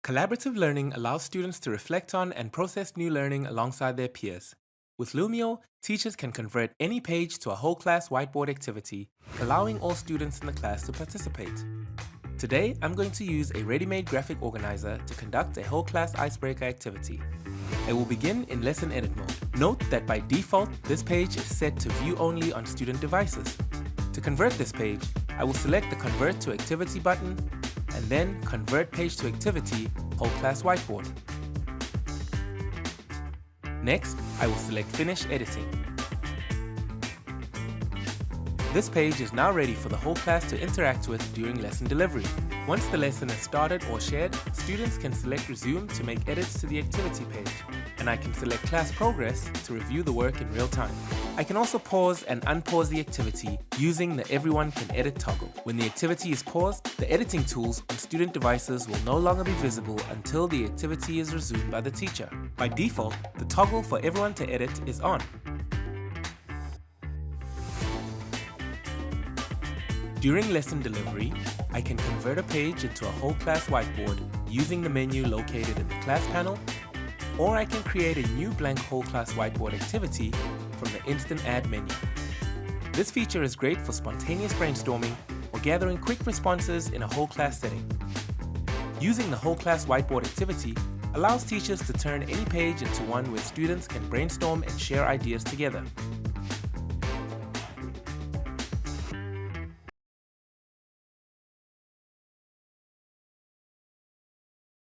Collaborative learning allows students to reflect on and process new learning alongside their peers. With Lumio, teachers can convert any page to a whole class whiteboard activity, allowing all students in the class to participate. Today, I'm going to use a ready-made graphic organizer to conduct a whole class icebreaker activity. I will begin in lesson edit mode. Note that by default, this page is set to view only on student devices. To convert this page, I will select the Convert to Activity button and then Convert Page to Activity, Whole Class Whiteboard. Next, I will select Finish Editing. This page is now ready for the whole class to interact with during lesson delivery. Once the lesson is started or shared, students can select Resume to make edits to the activity page, and I can select Class Progress to review the work in real time. I can also pause and unpause the activity using the Everyone Can Edit toggle. When the activity is paused, the editing tools on student devices will no longer be visible until the activity is resumed by the teacher. By default, the toggle for Everyone to Edit is on. During lesson delivery, I can convert a page into a whole class whiteboard using the menu located in the class panel, or I can create a new blank whole class whiteboard activity from the Instant Add menu. This feature is great for spontaneous brainstorming or gathering quick responses in a whole class setting. Using the whole class whiteboard activity allows teachers to turn any page into one where students can brainstorm and share ideas together.